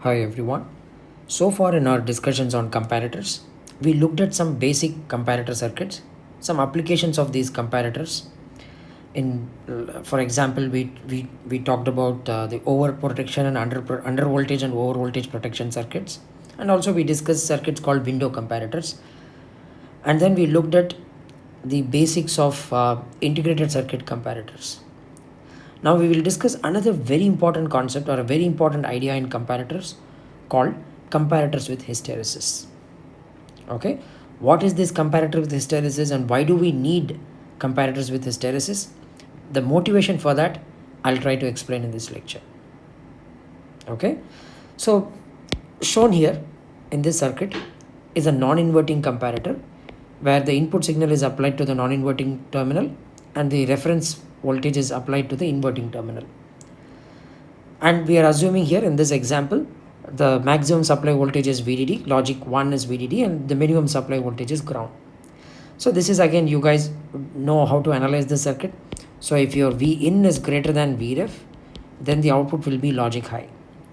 Hi everyone. So far in our discussions on comparators, we looked at some basic comparator circuits, some applications of these comparators. For example, we talked about the overprotection and under voltage and over voltage protection circuits, and also we discussed circuits called window comparators, and then we looked at the basics of integrated circuit comparators. Now we will discuss another very important concept or a very important idea in comparators called comparators with hysteresis. Okay, what is this comparator with hysteresis and why do we need comparators with hysteresis? The motivation for that I'll try to explain in this lecture. Okay, so shown here in this circuit is a non-inverting comparator where the input signal is applied to the non-inverting terminal and the reference voltage is applied to the inverting terminal. And we are assuming here in this example, the maximum supply voltage is VDD, logic 1 is VDD, and the minimum supply voltage is ground. So this is again, you guys know how to analyze the circuit. So if your V in is greater than Vref, then the output will be logic high.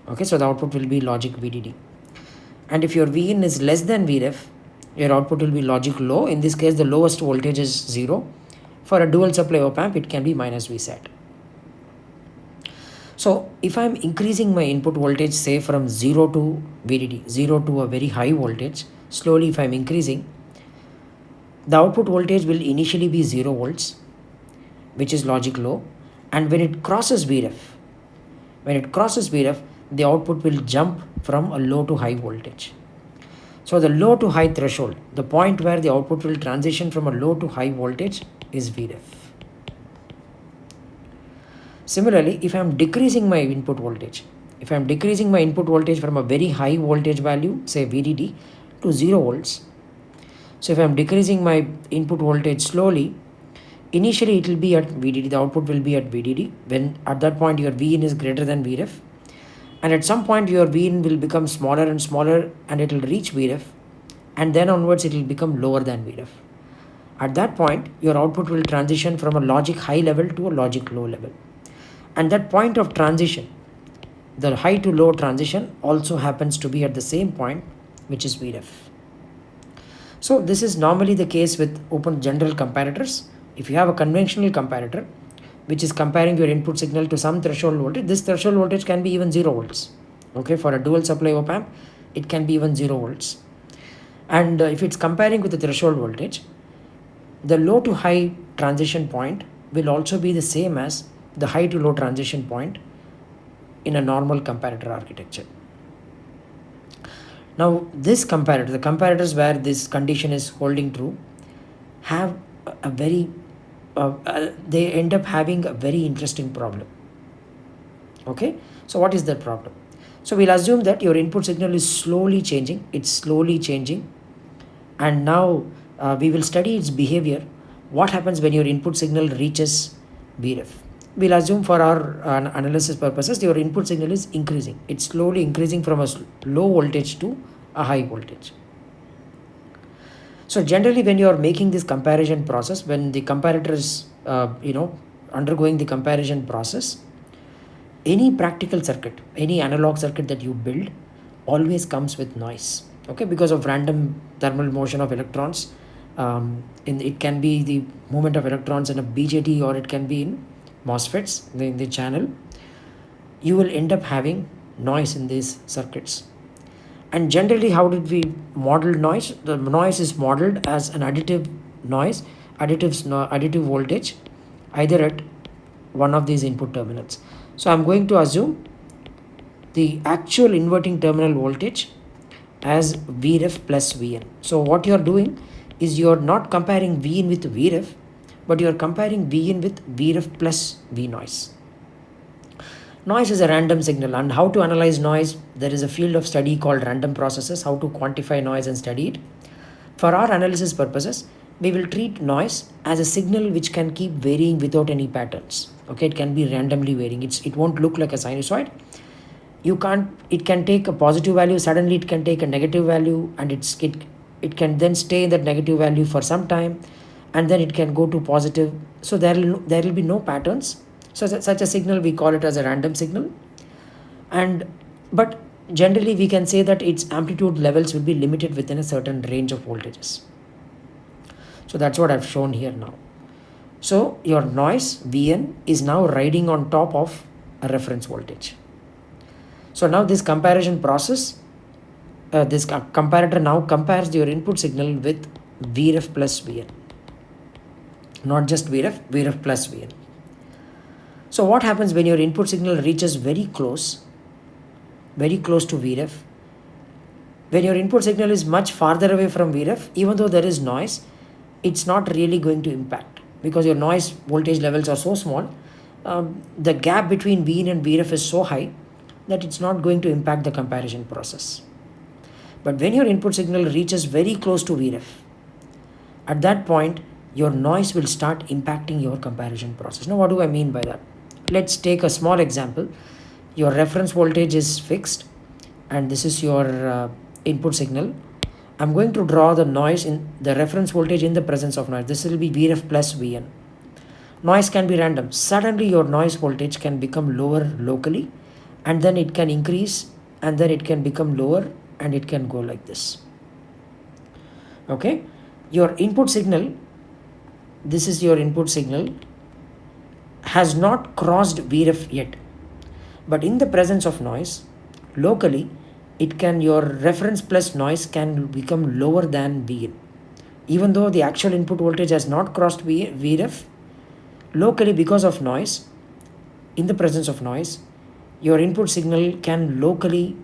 Okay, so the output will be logic VDD. And if your V in is less than Vref, your output will be logic low. In this case, the lowest voltage is 0. For a dual supply op amp, it can be minus Vsat. So if I'm increasing my input voltage, say from 0 to VDD, 0 to a very high voltage, slowly if I'm increasing, the output voltage will initially be 0 volts, which is logic low. And when it crosses Vref, the output will jump from a low to high voltage. So the low to high threshold, the point where the output will transition from a low to high voltage is Vref. Similarly, if I am decreasing my input voltage, from a very high voltage value, say VDD, to 0 volts. So if I am decreasing my input voltage slowly, initially it will be at VDD, the output will be at VDD, when at that point your Vin is greater than Vref. And at some point your Vin will become smaller and smaller and it will reach Vref, and then onwards it will become lower than Vref. At that point, your output will transition from a logic high level to a logic low level. And that point of transition, the high to low transition, also happens to be at the same point, which is Vref. So this is normally the case with open general comparators. If you have a conventional comparator, which is comparing your input signal to some threshold voltage, this threshold voltage can be even 0 volts. Okay, for a dual supply op amp, it can be even 0 volts. And if it's comparing with the threshold voltage, the low to high transition point will also be the same as the high to low transition point in a normal comparator architecture. Now this comparator, the comparators where this condition is holding true, have a very they end up having a very interesting problem. Okay, so what is that problem? So we'll assume that your input signal is slowly changing, and now we will study its behavior. What happens when your input signal reaches Vref? We'll assume for our analysis purposes, your input signal is increasing. It's slowly increasing from a low voltage to a high voltage. So generally when you are making this comparison process, when the comparator is undergoing the comparison process, any practical circuit, any analog circuit that you build always comes with noise. Okay, because of random thermal motion of electrons. It can be the movement of electrons in a BJT, or it can be in MOSFETs, in the channel. You will end up having noise in these circuits. And generally, how did we model noise? The noise is modeled as an additive noise, additive voltage, either at one of these input terminals. So I'm going to assume the actual inverting terminal voltage as Vref plus Vn. So what you are doing is you are not comparing Vin with Vref, but you are comparing Vin with Vref plus V noise. Noise is a random signal, and how to analyze noise, there is a field of study called random processes, how to quantify noise and study it. For our analysis purposes, we will treat noise as a signal which can keep varying without any patterns. Okay, it can be randomly varying. It won't look like a sinusoid. It can take a positive value, suddenly it can take a negative value, and it can then stay in that negative value for some time, and then it can go to positive. So there will be no patterns. So such a signal, we call it as a random signal. But generally we can say that its amplitude levels will be limited within a certain range of voltages. So that's what I've shown here now. So your noise Vn is now riding on top of a reference voltage. So now this comparison process, this comparator now compares your input signal with Vref plus Vn. Not just Vref plus Vn. So what happens when your input signal reaches very close to Vref? When your input signal is much farther away from Vref, even though there is noise, it's not really going to impact because your noise voltage levels are so small. The gap between Vin and Vref is so high that it's not going to impact the comparison process. But when your input signal reaches very close to Vref, at that point, your noise will start impacting your comparison process. Now, what do I mean by that? Let's take a small example. Your reference voltage is fixed and this is your input signal. I'm going to draw the noise in the reference voltage in the presence of noise. This will be Vref plus Vn. Noise can be random. Suddenly your noise voltage can become lower locally and then it can increase and then it can become lower and it can go like this. Okay, your input signal, this is your input signal, has not crossed Vref yet, but in the presence of noise, locally your reference plus noise can become lower than Vn. Even though the actual input voltage has not crossed Vref, locally because of noise, in the presence of noise, your input signal can locally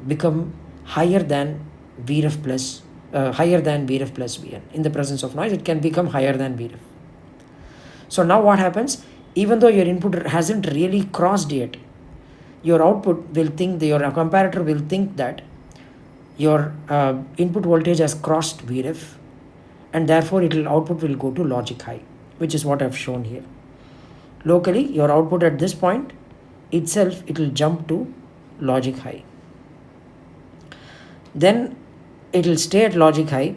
become higher than Vref plus Vn. In the presence of noise, it can become higher than Vref. So now what happens? Even though your input hasn't really crossed yet, your output will think, your comparator will think that your input voltage has crossed Vref and therefore output will go to logic high, which is what I've shown here. Locally, your output at this point itself, it will jump to logic high. Then it will stay at logic high.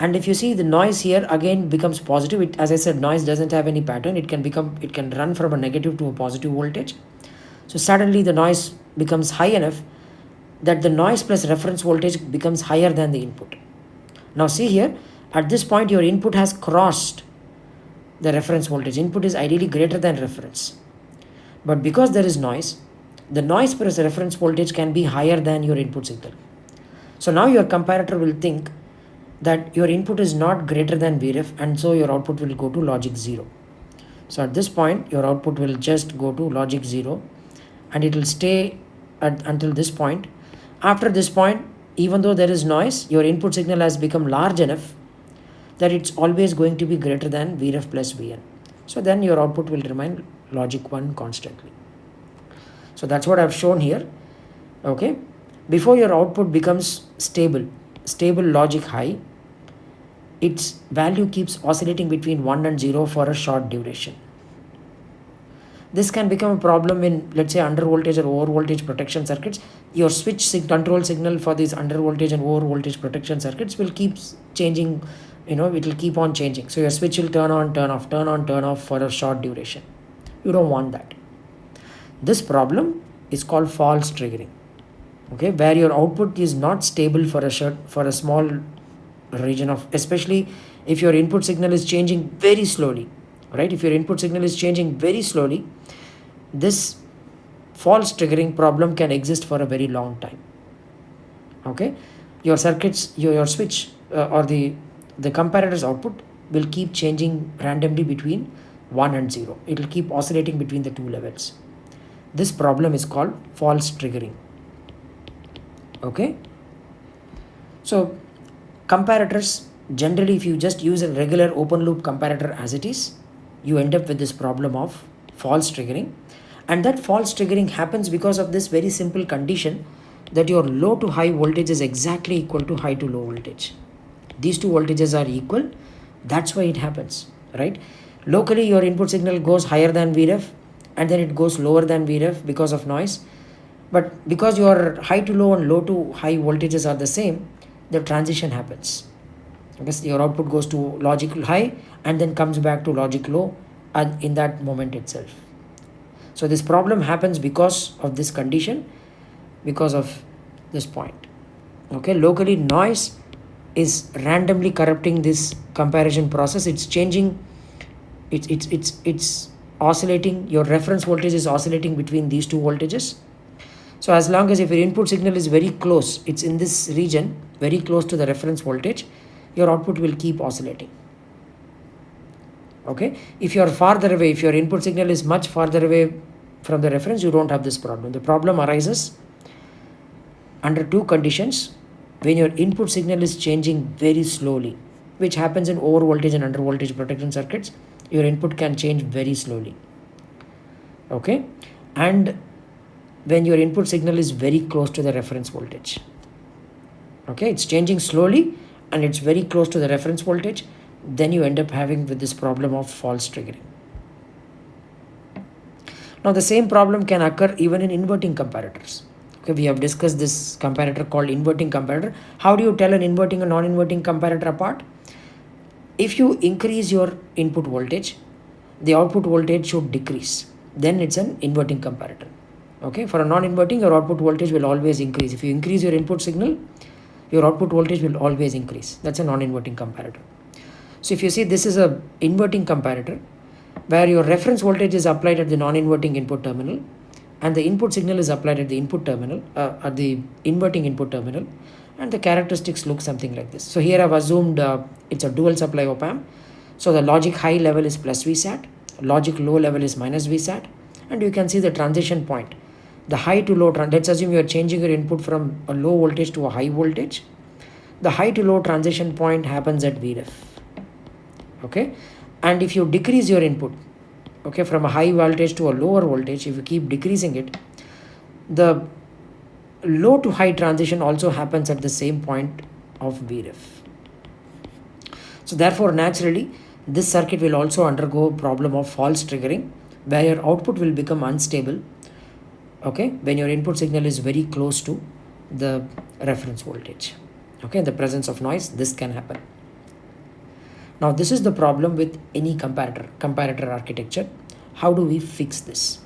And if you see, the noise here again becomes positive. As I said, noise doesn't have any pattern. It can run from a negative to a positive voltage. So suddenly the noise becomes high enough that the noise plus reference voltage becomes higher than the input. Now see here, at this point your input has crossed the reference voltage. Input is ideally greater than reference. But because there is noise, the noise plus reference voltage can be higher than your input signal. So now your comparator will think that your input is not greater than Vref and so your output will go to logic 0. So at this point your output will just go to logic 0 and it will stay until this point. After this point, even though there is noise, your input signal has become large enough that it's always going to be greater than Vref plus Vn. So then your output will remain logic 1 constantly. So that's what I've shown here. Okay, before your output becomes stable logic high, its value keeps oscillating between 1 and 0 for a short duration. This can become a problem in, let's say, under voltage or over voltage protection circuits. Your switch control signal for these under voltage and over voltage protection circuits will keep changing, it will keep on changing. So your switch will turn on, turn off, turn on, turn off for a short duration. You don't want that. This problem is called false triggering. Okay, where your output is not stable for a small region of, especially if your input signal is changing very slowly, right? If your input signal is changing very slowly, this false triggering problem can exist for a very long time. Okay, your circuits, your switch or the comparator's output will keep changing randomly between 1 and 0. It will keep oscillating between the two levels. This problem is called false triggering. Okay, so comparators, generally if you just use a regular open loop comparator as it is, you end up with this problem of false triggering. And that false triggering happens because of this very simple condition that your low to high voltage is exactly equal to high to low voltage. These two voltages are equal. That's why it happens, right? Locally your input signal goes higher than Vref and then it goes lower than Vref because of noise. But because your high to low and low to high voltages are the same, the transition happens. Because your output goes to logic high and then comes back to logic low in that moment itself. So this problem happens because of this condition because of this point. Okay, locally noise is randomly corrupting this comparison process. It's changing, it's oscillating. Your reference voltage is oscillating between these two voltages. So as long as if your input signal is very close, it's in this region, very close to the reference voltage, your output will keep oscillating. Okay, if you are farther away, if your input signal is much farther away from the reference, you don't have this problem. The problem arises under two conditions: when your input signal is changing very slowly, which happens in over voltage and under voltage protection circuits. Your input can change very slowly. Okay, and when your input signal is very close to the reference voltage. Okay, it's changing slowly and it's very close to the reference voltage, then you end up having with this problem of false triggering. Now the same problem can occur even in inverting comparators. Okay, we have discussed this comparator called inverting comparator. How do you tell an inverting and non-inverting comparator apart? If you increase your input voltage, the output voltage should decrease. Then it's an inverting comparator. Okay, for a non-inverting, your output voltage will always increase. If you increase your input signal, your output voltage will always increase. That's a non-inverting comparator. So if you see, this is a inverting comparator where your reference voltage is applied at the non-inverting input terminal and the input signal is applied at the input terminal, at the inverting input terminal, and the characteristics look something like this. So here I've assumed it's a dual supply op amp. So the logic high level is plus Vsat, logic low level is minus Vsat, and you can see the transition point. The high to low, let's assume you are changing your input from a low voltage to a high voltage. The high to low transition point happens at Vref. Okay, and if you decrease your input, okay, from a high voltage to a lower voltage, if you keep decreasing it, the low to high transition also happens at the same point of Vref. So therefore, naturally, this circuit will also undergo problem of false triggering, where your output will become unstable. Okay, when your input signal is very close to the reference voltage. Okay, in the presence of noise, this can happen. Now this is the problem with any comparator architecture. How do we fix this?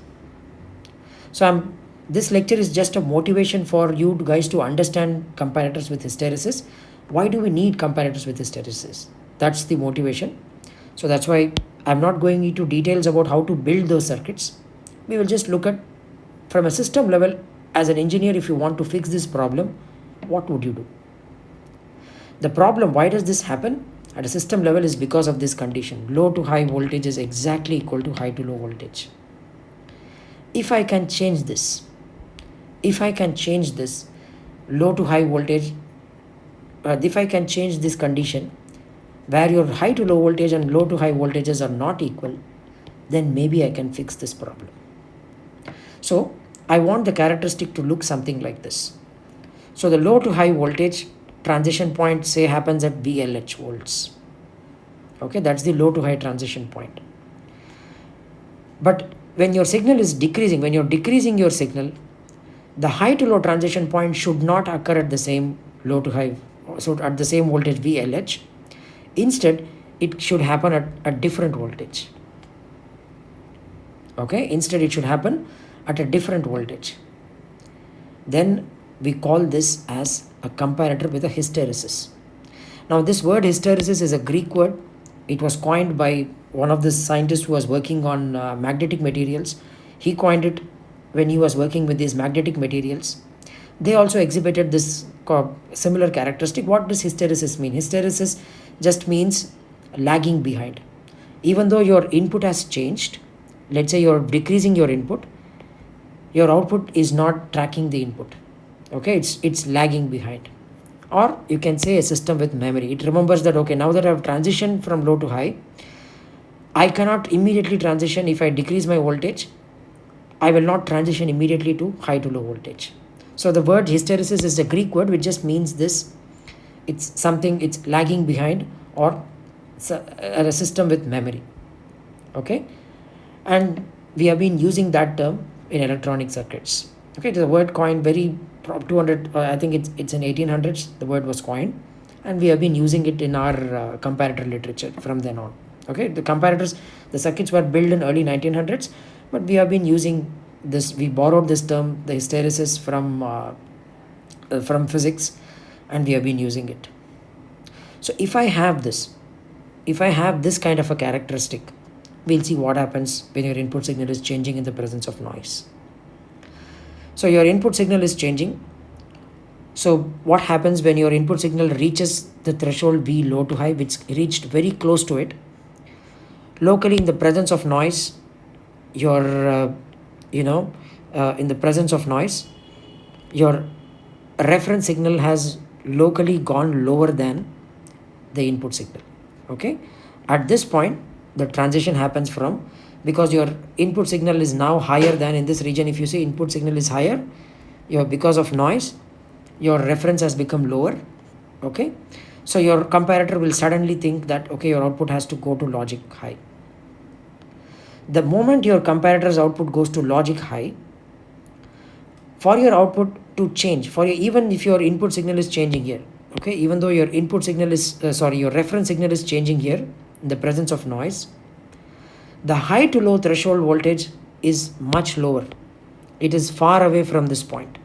So this lecture is just a motivation for you guys to understand comparators with hysteresis. Why do we need comparators with hysteresis? That's the motivation. So that's why I'm not going into details about how to build those circuits. We will just look at from a system level. As an engineer, if you want to fix this problem, what would you do? The problem, why does this happen at a system level, is because of this condition. Low to high voltage is exactly equal to high to low voltage. If I can change this, low to high voltage, if I can change this condition where your high to low voltage and low to high voltages are not equal, then maybe I can fix this problem. So I want the characteristic to look something like this. So the low to high voltage transition point, say, happens at VLH volts. Okay, that's the low to high transition point. But when your signal is decreasing, when you're decreasing your signal, the high to low transition point should not occur at the same low to high, so at the same voltage VLH. Instead, it should happen at a different voltage. Okay, instead it should happen at a different voltage. Then we call this as a comparator with a hysteresis. Now this word hysteresis is a Greek word. It was coined by one of the scientists who was working on magnetic materials. He coined it when he was working with these magnetic materials. They also exhibited this similar characteristic. What does hysteresis mean? Hysteresis just means lagging behind. Even though your input has changed, let's say you're decreasing your input, your output is not tracking the input. Okay, it's lagging behind. Or you can say a system with memory. It remembers that, okay, now that I've transitioned from low to high, I cannot immediately transition. If I decrease my voltage, I will not transition immediately to high to low voltage. So the word hysteresis is a Greek word which just means this. It's something, it's lagging behind, or a system with memory. Okay, and we have been using that term in electronic circuits. Okay, it is a word coined very 200, I think it's in 1800s, the word was coined, and we have been using it in our comparator literature from then on. Okay, the comparators, the circuits were built in early 1900s, but we have been using this, we borrowed this term, the hysteresis, from physics, and we have been using it. So if I have this kind of a characteristic, we'll see what happens when your input signal is changing in the presence of noise. So your input signal is changing. So what happens when your input signal reaches the threshold V low to high, which reached very close to it? Locally, in the presence of noise, your in the presence of noise, your reference signal has locally gone lower than the input signal. Okay, at this point the transition happens from, because your input signal is now higher than, in this region if you see input signal is higher, because of noise your reference has become lower. Okay, so your comparator will suddenly think that, okay, your output has to go to logic high. The moment your comparator's output goes to logic high, for your output to change, even if your input signal is changing here, okay, even though your input signal is your reference signal is changing here in the presence of noise, the high to low threshold voltage is much lower. It is far away from this point.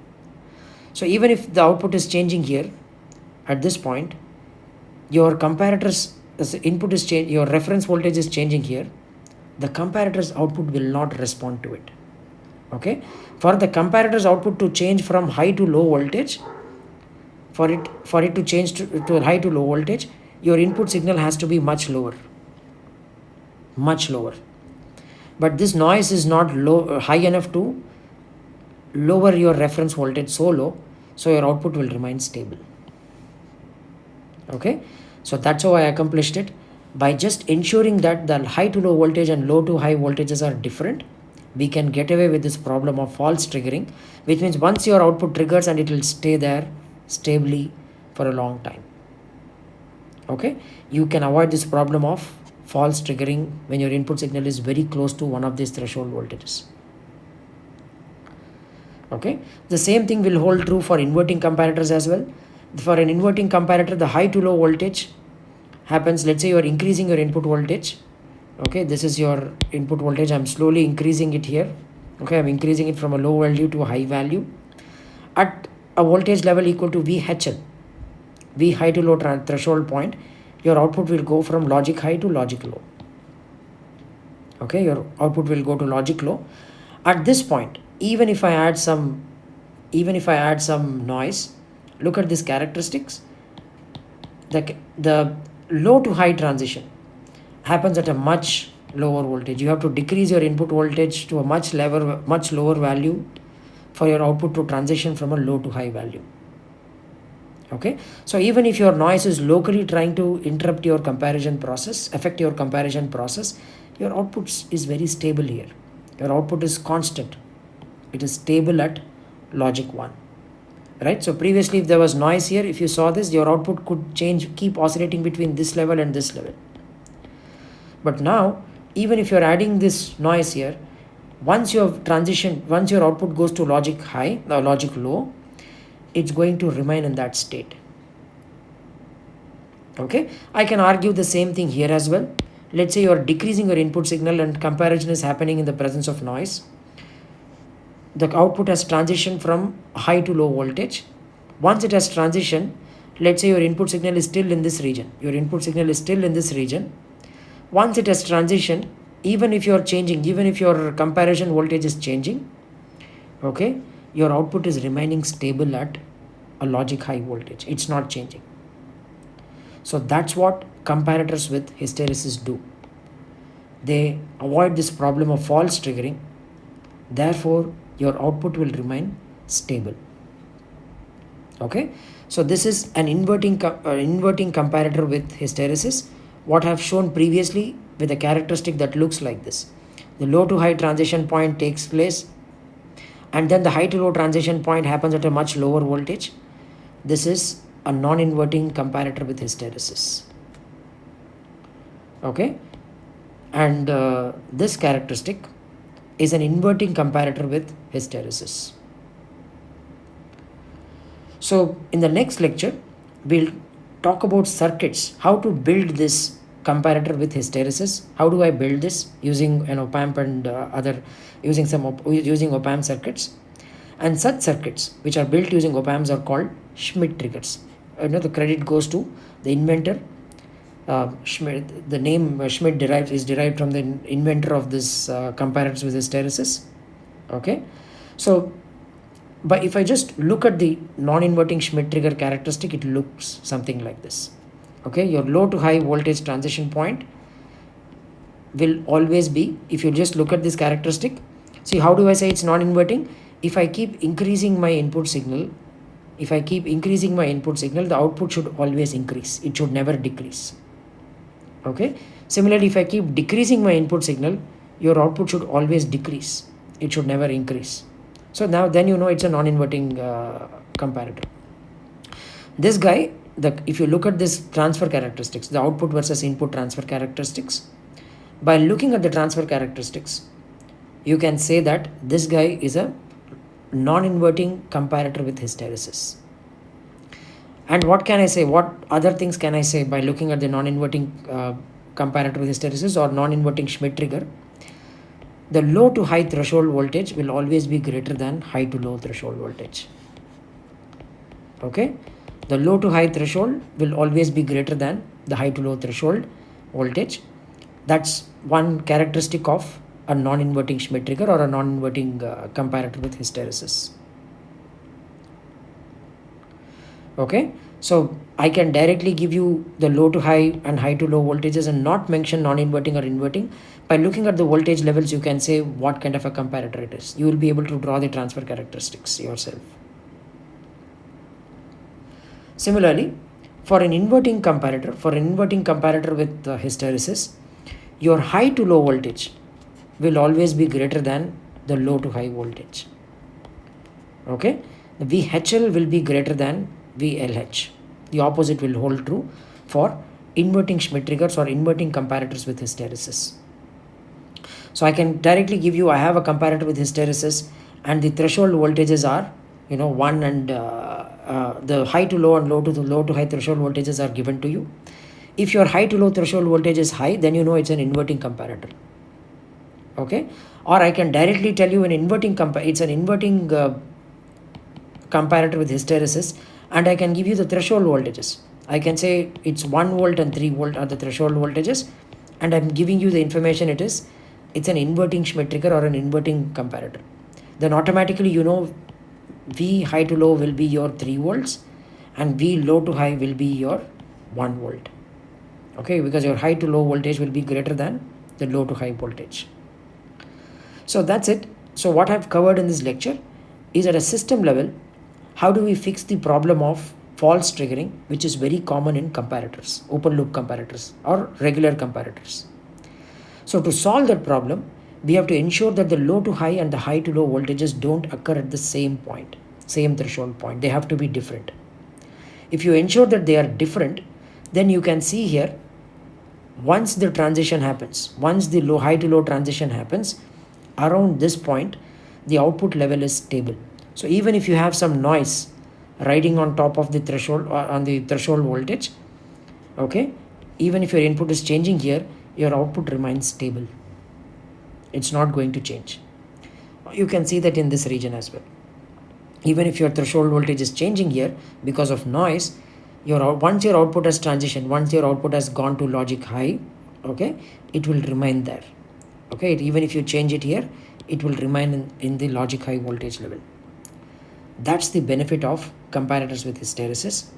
So even if the output is changing here at this point, your comparator's input is changing, your reference voltage is changing here, the comparator's output will not respond to it. Okay, for the comparator's output to change from high to low voltage, for it to change to high to low voltage, your input signal has to be much lower. But this noise is not high enough to lower your reference voltage so low, so your output will remain stable. Okay, so that's how I accomplished it. By just ensuring that the high to low voltage and low to high voltages are different, we can get away with this problem of false triggering, which means once your output triggers and it will stay there stably for a long time. Okay, you can avoid this problem of false triggering when your input signal is very close to one of these threshold voltages. Okay, the same thing will hold true for inverting comparators as well. For an inverting comparator, the high to low voltage happens, let's say you are increasing your input voltage. Okay, this is your input voltage, I'm slowly increasing it here. Okay, I'm increasing it from a low value to a high value at a voltage level equal to VHL, V high to low threshold point. Your output will go from logic high to logic low. Okay, your output will go to logic low. At this point, even if I add some noise, look at these characteristics. The low to high transition happens at a much lower voltage. You have to decrease your input voltage to a much lower value for your output to transition from a low to high value. Okay, so even if your noise is locally trying to affect your comparison process, your output is very stable here. Your output is constant. It is stable at logic 1. Right, so previously if there was noise here, if you saw this, your output could keep oscillating between this level and this level. But now, even if you're adding this noise here, once your output goes to logic high or logic low, it's going to remain in that state. Okay, I can argue the same thing here as well. Let's say you're decreasing your input signal and comparison is happening in the presence of noise. The output has transitioned from high to low voltage. Once it has transitioned, let's say your input signal is still in this region. Once it has transitioned, even if your comparison voltage is changing, okay, your output is remaining stable at a logic high voltage. It's not changing. So that's what comparators with hysteresis do. They avoid this problem of false triggering. Therefore, your output will remain stable. Okay, so this is an inverting comparator with hysteresis. What I have shown previously with a characteristic that looks like this. The low to high transition point takes place, and then the high to low transition point happens at a much lower voltage. This is a non-inverting comparator with hysteresis. Okay, and this characteristic is an inverting comparator with hysteresis. So in the next lecture, we'll talk about circuits, how to build this comparator with hysteresis. How do I build this? Using an op-amp and using op-amp circuits. And such circuits which are built using op-amps are called Schmidt triggers. The credit goes to the inventor. Schmidt, the name Schmidt is derived from the inventor of this comparators with hysteresis. Okay, so but if I just look at the non-inverting Schmidt trigger characteristic, it looks something like this. Okay, your low to high voltage transition point will always be, if you just look at this characteristic, see, how do I say it's non-inverting? If I keep increasing my input signal, the output should always increase. It should never decrease. Okay. Similarly, if I keep decreasing my input signal, your output should always decrease. It should never increase. So now then you know it's a non-inverting comparator. This guy, if you look at this transfer characteristics, the output versus input transfer characteristics, by looking at the transfer characteristics, you can say that this guy is a non-inverting comparator with hysteresis. And what can I say? What other things can I say by looking at the non-inverting comparator with hysteresis or non-inverting Schmidt trigger? The low to high threshold voltage will always be greater than high to low threshold voltage. Okay, the low to high threshold will always be greater than the high to low threshold voltage. That's one characteristic of a non-inverting Schmidt trigger or a non-inverting comparator with hysteresis. Okay, so I can directly give you the low to high and high to low voltages and not mention non-inverting or inverting. By looking at the voltage levels, you can say what kind of a comparator it is. You will be able to draw the transfer characteristics yourself. Similarly, for an inverting comparator with hysteresis, your high to low voltage will always be greater than the low to high voltage. Okay, the VHL will be greater than VLH. The opposite will hold true for inverting Schmidt triggers or inverting comparators with hysteresis. So I can directly give you, I have a comparator with hysteresis and the threshold voltages are 1 and the high to low and low to high threshold voltages are given to you. If your high to low threshold voltage is high, then you know it's an inverting comparator. Okay, or I can directly tell you it's an inverting comparator with hysteresis, and I can give you the threshold voltages. I can say it's 1 volt and 3 volt are the threshold voltages, and I'm giving you the information it's an inverting Schmidt trigger or an inverting comparator. Then automatically V high to low will be your 3 volts and V low to high will be your 1 volt. Okay, because your high to low voltage will be greater than the low to high voltage. So that's it. So what I've covered in this lecture is at a system level, how do we fix the problem of false triggering, which is very common in comparators, open loop comparators or regular comparators. So to solve that problem, we have to ensure that the low to high and the high to low voltages don't occur at the same point, same threshold point. They have to be different. If you ensure that they are different, then you can see here, once the transition happens, once the high to low transition happens, around this point, the output level is stable. So even if you have some noise riding on top of the threshold or on the threshold voltage, okay, even if your input is changing here, your output remains stable. It's not going to change. You can see that in this region as well. Even if your threshold voltage is changing here because of noise, once your output has transitioned, once your output has gone to logic high, okay, it will remain there. Okay, even if you change it here, it will remain in the logic high voltage level. That's the benefit of comparators with hysteresis.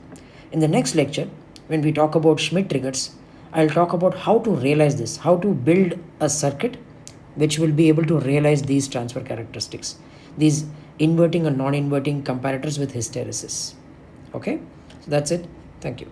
In the next lecture, when we talk about Schmidt triggers, I'll talk about how to realize this, how to build a circuit which will be able to realize these transfer characteristics, these inverting and non-inverting comparators with hysteresis. Okay, so that's it. Thank you.